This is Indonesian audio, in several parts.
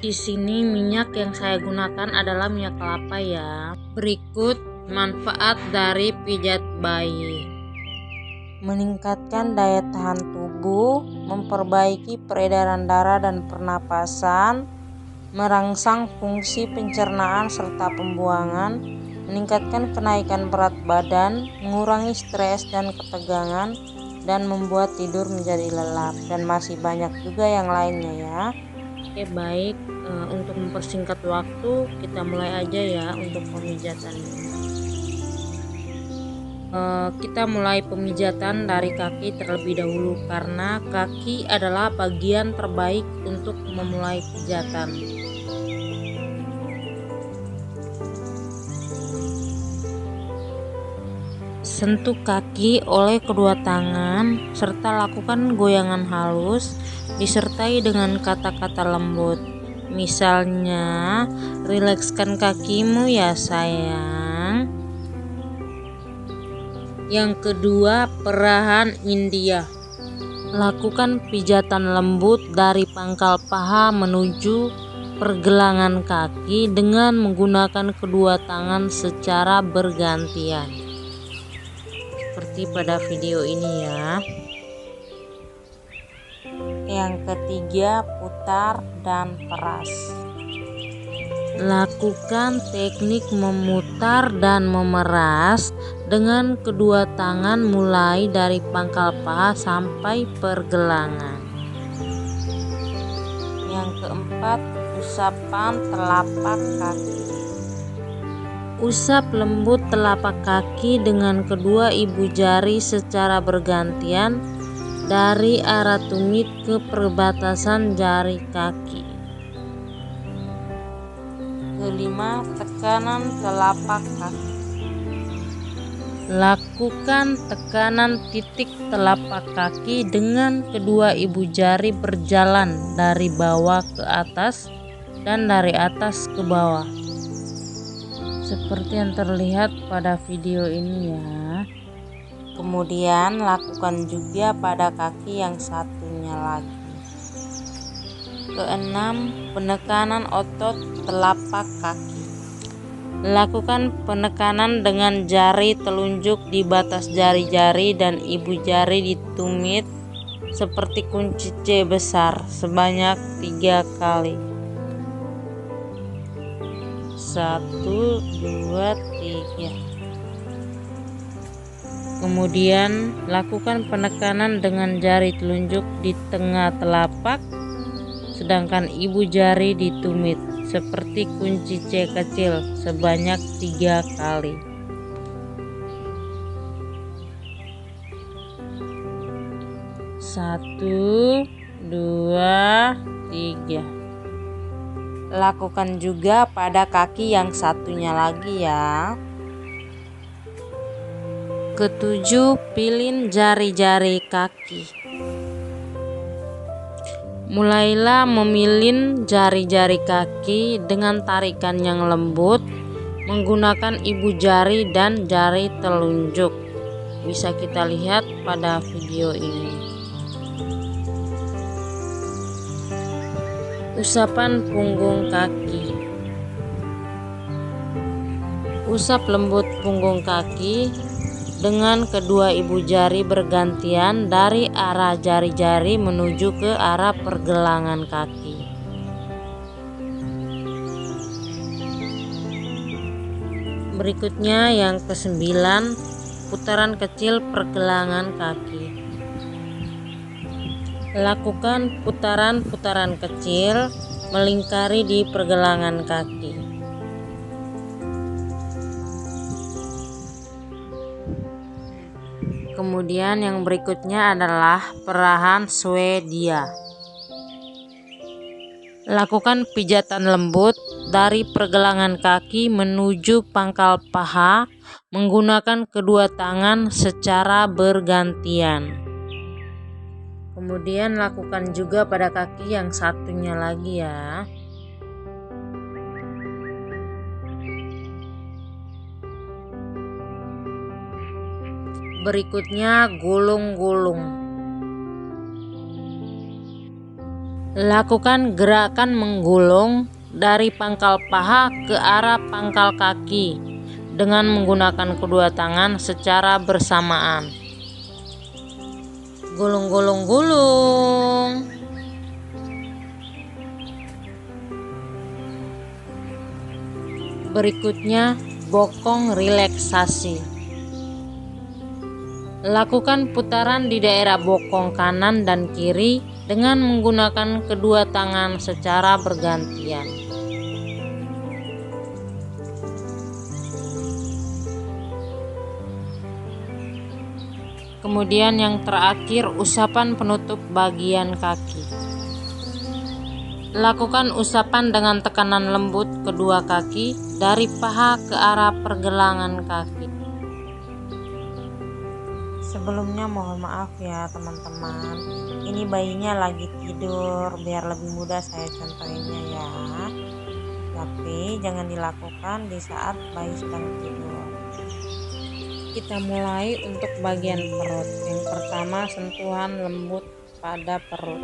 Di sini minyak yang saya gunakan adalah minyak kelapa ya. Berikut manfaat dari pijat bayi. Meningkatkan daya tahan tubuh, memperbaiki peredaran darah dan pernapasan, merangsang fungsi pencernaan serta pembuangan, meningkatkan kenaikan berat badan, mengurangi stres dan ketegangan, dan membuat tidur menjadi lelap, dan masih banyak juga yang lainnya ya. Oke, baik, untuk mempersingkat waktu kita mulai aja ya untuk pemijatannya. Kita mulai pemijatan dari kaki terlebih dahulu karena kaki adalah bagian terbaik untuk memulai pijatan. Sentuh kaki oleh kedua tangan serta lakukan goyangan halus disertai dengan kata-kata lembut. Misalnya, rilekskan kakimu ya sayang. Yang kedua, perahan India. Lakukan pijatan lembut dari pangkal paha menuju pergelangan kaki dengan menggunakan kedua tangan secara bergantian. Seperti pada video ini ya. Yang ketiga, putar dan peras. Lakukan teknik memutar dan memeras dengan kedua tangan mulai dari pangkal paha sampai pergelangan. Yang keempat, usapan telapak kaki. Usap lembut telapak kaki dengan kedua ibu jari secara bergantian dari arah tumit ke perbatasan jari kaki. Kelima, tekanan telapak kaki. Lakukan tekanan titik telapak kaki dengan kedua ibu jari berjalan dari bawah ke atas dan dari atas ke bawah. Seperti yang terlihat pada video ini ya. Kemudian lakukan juga pada kaki yang satunya lagi. Keenam, penekanan otot telapak kaki. Lakukan penekanan dengan jari telunjuk di batas jari-jari dan ibu jari di tumit seperti kunci C besar sebanyak 3 kali. 1, 2, 3. Kemudian lakukan penekanan dengan jari telunjuk di tengah telapak, sedangkan ibu jari di tumit seperti kunci C kecil sebanyak 3 kali. 1, 2, 3. Lakukan juga pada kaki yang satunya lagi ya. Ketujuh, pilin jari-jari kaki. Mulailah memilin jari-jari kaki dengan tarikan yang lembut menggunakan ibu jari dan jari telunjuk. Bisa kita lihat pada video ini. Usapan punggung kaki. Usap lembut punggung kaki dengan kedua ibu jari bergantian dari arah jari-jari menuju ke arah pergelangan kaki. Berikutnya yang ke-9, putaran kecil pergelangan kaki. Lakukan putaran-putaran kecil melingkari di pergelangan kaki. Kemudian yang berikutnya adalah perahan Swedia. Lakukan pijatan lembut dari pergelangan kaki menuju pangkal paha menggunakan kedua tangan secara bergantian. Kemudian lakukan juga pada kaki yang satunya lagi ya. Berikutnya gulung-gulung. Lakukan gerakan menggulung dari pangkal paha ke arah pangkal kaki dengan menggunakan kedua tangan secara bersamaan. Gulung, gulung, gulung. Berikutnya, bokong relaksasi. Lakukan putaran di daerah bokong kanan dan kiri dengan menggunakan kedua tangan secara bergantian. Kemudian yang terakhir, usapan penutup bagian kaki. Lakukan usapan dengan tekanan lembut kedua kaki dari paha ke arah pergelangan kaki. Sebelumnya mohon maaf ya teman-teman, ini bayinya lagi tidur, biar lebih mudah saya contohinnya ya. Tapi jangan dilakukan di saat bayi sedang tidur. Kita mulai untuk bagian perut. Yang pertama, sentuhan lembut pada perut.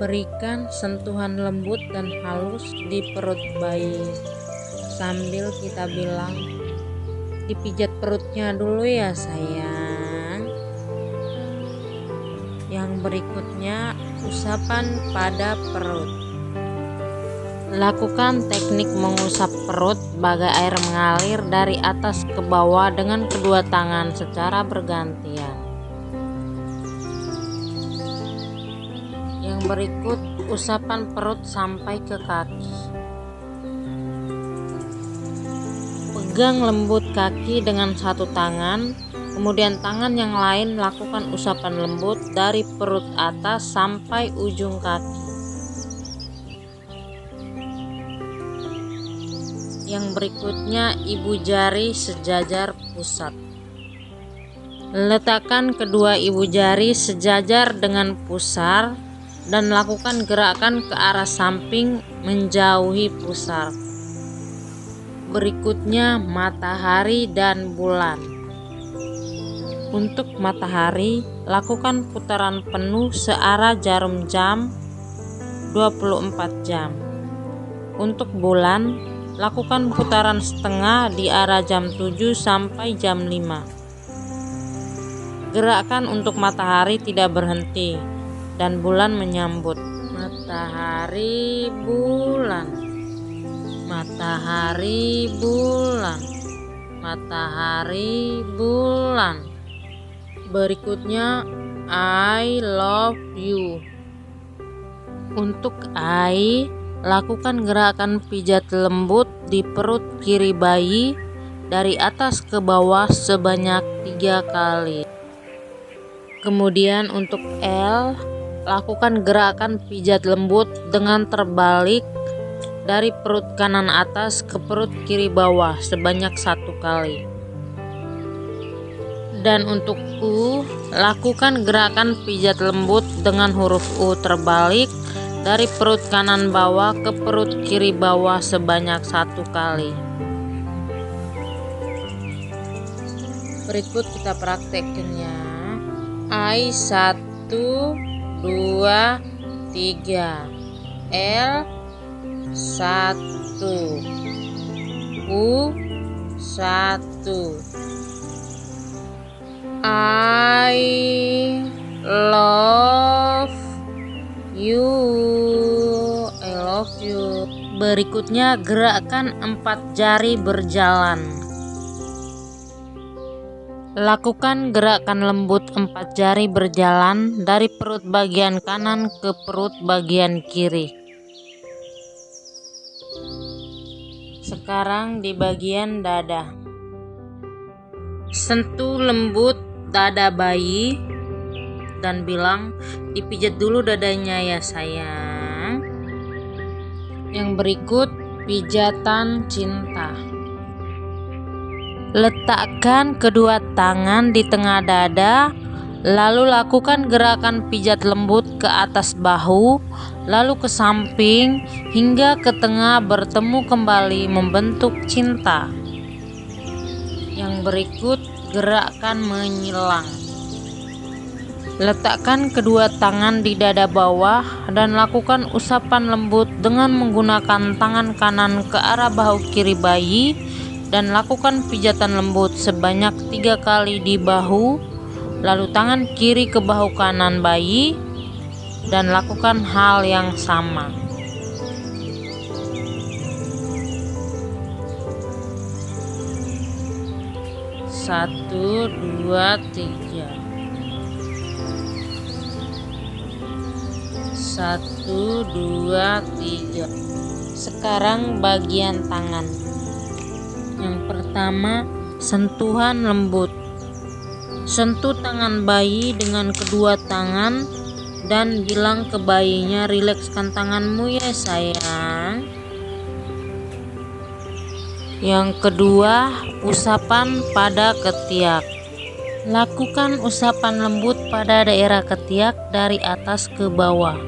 Berikan sentuhan lembut dan halus di perut bayi sambil kita bilang, dipijat perutnya dulu ya sayang. Yang berikutnya, usapan pada perut. Lakukan teknik mengusap perut bagai air mengalir dari atas ke bawah dengan kedua tangan secara bergantian. Yang berikut, usapan perut sampai ke kaki. Pegang lembut kaki dengan satu tangan, kemudian tangan yang lain lakukan usapan lembut dari perut atas sampai ujung kaki. Yang berikutnya, ibu jari sejajar pusat. Letakkan kedua ibu jari sejajar dengan pusar dan lakukan gerakan ke arah samping menjauhi pusar. Berikutnya, matahari dan bulan. Untuk matahari, lakukan putaran penuh searah jarum jam 24 jam. Untuk bulan, lakukan putaran setengah di arah jam 7 sampai jam 5. Gerakan untuk matahari tidak berhenti dan bulan menyambut. Matahari, bulan. Matahari, bulan. Matahari, bulan. Berikutnya, I love you. Untuk I, lakukan gerakan pijat lembut di perut kiri bayi dari atas ke bawah sebanyak 3 kali. Kemudian untuk L, lakukan gerakan pijat lembut dengan terbalik dari perut kanan atas ke perut kiri bawah sebanyak 1 kali. Dan untuk U, lakukan gerakan pijat lembut dengan huruf U terbalik dari perut kanan bawah ke perut kiri bawah sebanyak 1 kali. Berikut kita praktekkannya. I 1, 2, 3. L 1, U 1. I love you. I love you. Berikutnya, gerakan 4 jari berjalan. Lakukan gerakan lembut 4 jari berjalan dari perut bagian kanan ke perut bagian kiri. Sekarang di bagian dada. Sentuh lembut dada bayi dan bilang, dipijat dulu dadanya ya sayang. Yang berikut, pijatan cinta. Letakkan kedua tangan di tengah dada, lalu lakukan gerakan pijat lembut ke atas bahu, lalu ke samping hingga ke tengah bertemu kembali membentuk cinta. Yang berikut, gerakan menyilang. Letakkan kedua tangan di dada bawah dan lakukan usapan lembut dengan menggunakan tangan kanan ke arah bahu kiri bayi dan lakukan pijatan lembut sebanyak 3 kali di bahu, lalu tangan kiri ke bahu kanan bayi dan lakukan hal yang sama. Satu, dua, tiga. 1, 2, 3. Sekarang bagian tangan. Yang pertama, sentuhan lembut. Sentuh tangan bayi dengan kedua tangan dan bilang ke bayinya, "Rilekskan tanganmu ya sayang." Yang kedua, usapan pada ketiak. Lakukan usapan lembut pada daerah ketiak dari atas ke bawah.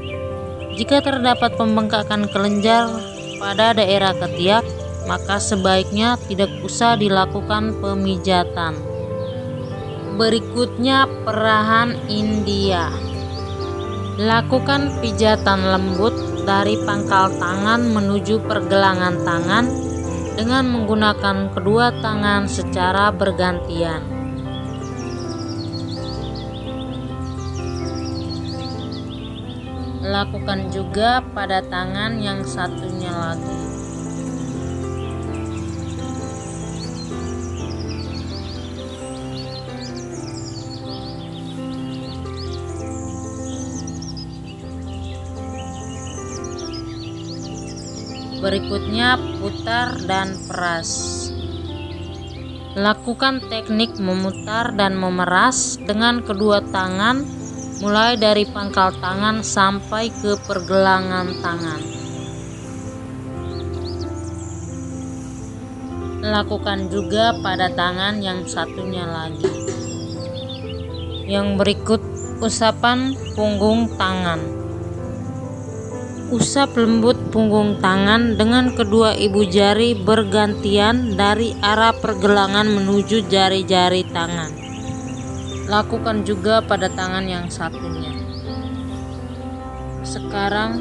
Jika terdapat pembengkakan kelenjar pada daerah ketiak, maka sebaiknya tidak usah dilakukan pemijatan. Berikutnya, perahan India. Lakukan pijatan lembut dari pangkal tangan menuju pergelangan tangan dengan menggunakan kedua tangan secara bergantian. Lakukan juga pada tangan yang satunya lagi. Berikutnya, putar dan peras. Lakukan teknik memutar dan memeras dengan kedua tangan mulai dari pangkal tangan sampai ke pergelangan tangan. Lakukan juga pada tangan yang satunya lagi. Yang berikut, usapan punggung tangan. Usap lembut punggung tangan dengan kedua ibu jari bergantian dari arah pergelangan menuju jari-jari tangan. Lakukan juga pada tangan yang satunya. Sekarang,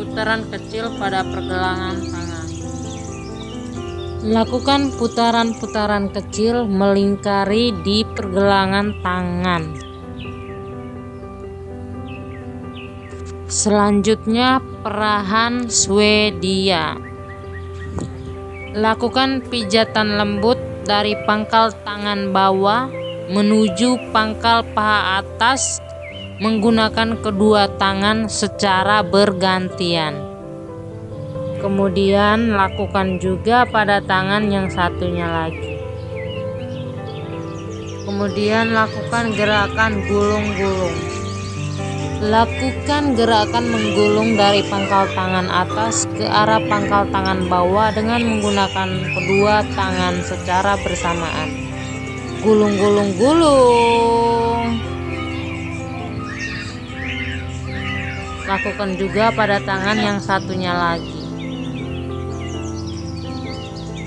putaran kecil pada pergelangan tangan. Lakukan putaran-putaran kecil melingkari di pergelangan tangan. Selanjutnya, perahan Swedia. Lakukan pijatan lembut dari pangkal tangan bawah menuju pangkal paha atas menggunakan kedua tangan secara bergantian. Kemudian lakukan juga pada tangan yang satunya lagi. Kemudian lakukan gerakan gulung-gulung. Lakukan gerakan menggulung dari pangkal tangan atas ke arah pangkal tangan bawah dengan menggunakan kedua tangan secara bersamaan. Gulung-gulung-gulung. Lakukan juga pada tangan yang satunya lagi.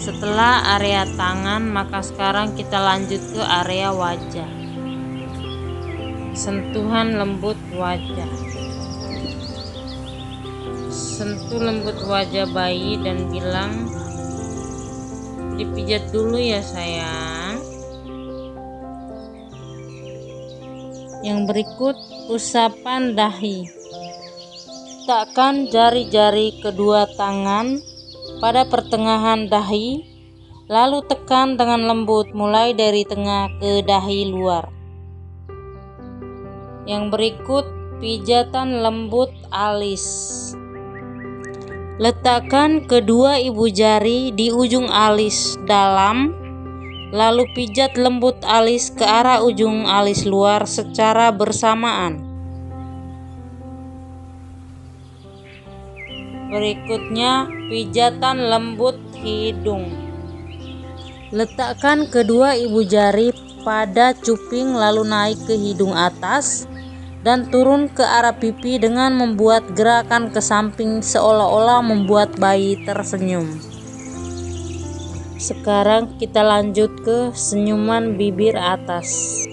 Setelah area tangan, maka sekarang kita lanjut ke area wajah. Sentuhan lembut wajah. Sentuh lembut wajah bayi dan bilang, "Dipijat dulu ya sayang." Yang berikut, usapan dahi. Letakkan jari-jari kedua tangan pada pertengahan dahi, lalu tekan dengan lembut mulai dari tengah ke dahi luar. Yang berikut, pijatan lembut alis. Letakkan kedua ibu jari di ujung alis dalam, lalu pijat lembut alis ke arah ujung alis luar secara bersamaan. Berikutnya, pijatan lembut hidung. Letakkan kedua ibu jari pada cuping lalu naik ke hidung atas dan turun ke arah pipi dengan membuat gerakan ke samping seolah-olah membuat bayi tersenyum. Sekarang kita lanjut ke senyuman bibir atas.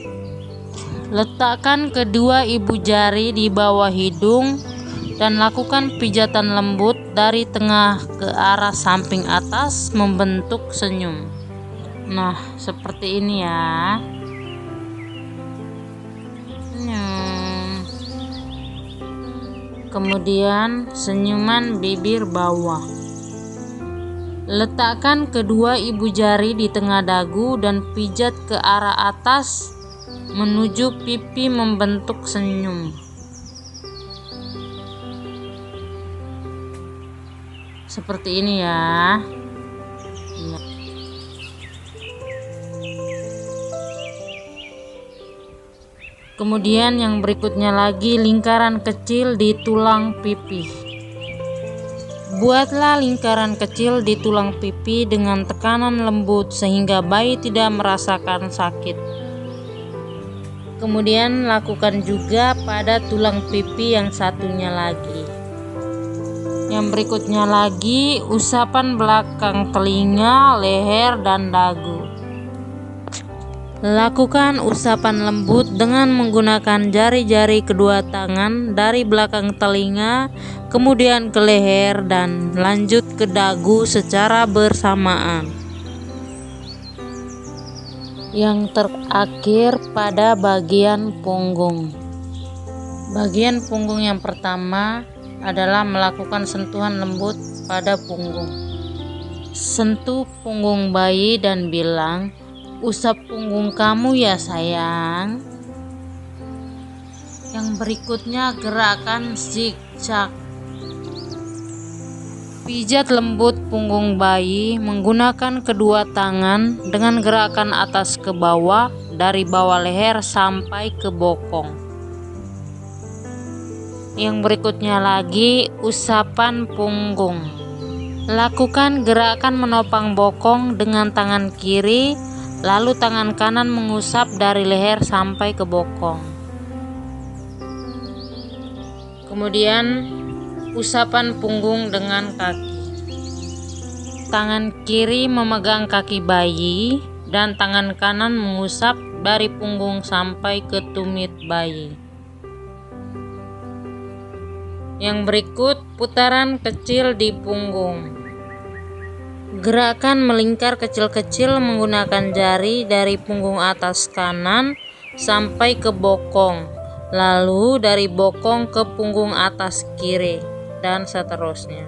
Letakkan kedua ibu jari di bawah hidung dan lakukan pijatan lembut dari tengah ke arah samping atas membentuk senyum. Nah, seperti ini ya. Senyum. Kemudian senyuman bibir bawah. Letakkan kedua ibu jari di tengah dagu dan pijat ke arah atas menuju pipi membentuk senyum. Seperti ini ya. Kemudian yang berikutnya lagi lingkaran kecil di tulang pipi. Buatlah lingkaran kecil di tulang pipi dengan tekanan lembut sehingga bayi tidak merasakan sakit. Kemudian lakukan juga pada tulang pipi yang satunya lagi. Yang berikutnya lagi usapan belakang telinga, leher, dan dagu. Lakukan usapan lembut dengan menggunakan jari-jari kedua tangan dari belakang telinga, kemudian ke leher, dan lanjut ke dagu secara bersamaan. Yang terakhir pada bagian punggung. Bagian punggung yang pertama adalah melakukan sentuhan lembut pada punggung. Sentuh punggung bayi dan bilang, "Usap punggung kamu ya sayang." Yang berikutnya gerakan zigzag. Pijat lembut punggung bayi menggunakan kedua tangan dengan gerakan atas ke bawah dari bawah leher sampai ke bokong. Yang berikutnya lagi usapan punggung. Lakukan gerakan menopang bokong dengan tangan kiri, lalu tangan kanan mengusap dari leher sampai ke bokong. Kemudian usapan punggung dengan kaki. Tangan kiri memegang kaki bayi dan tangan kanan mengusap dari punggung sampai ke tumit bayi. Yang berikut putaran kecil di punggung. Gerakan melingkar kecil-kecil menggunakan jari dari punggung atas kanan sampai ke bokong, lalu dari bokong ke punggung atas kiri, dan seterusnya.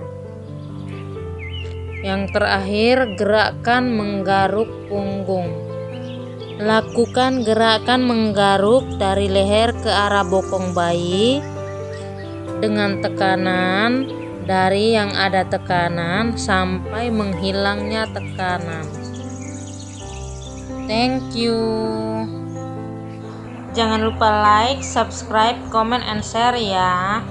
Yang terakhir, gerakan menggaruk punggung. Lakukan gerakan menggaruk dari leher ke arah bokong bayi dengan tekanan dari yang ada tekanan sampai menghilangnya tekanan. Thank you. Jangan lupa like, subscribe, comment, and share ya.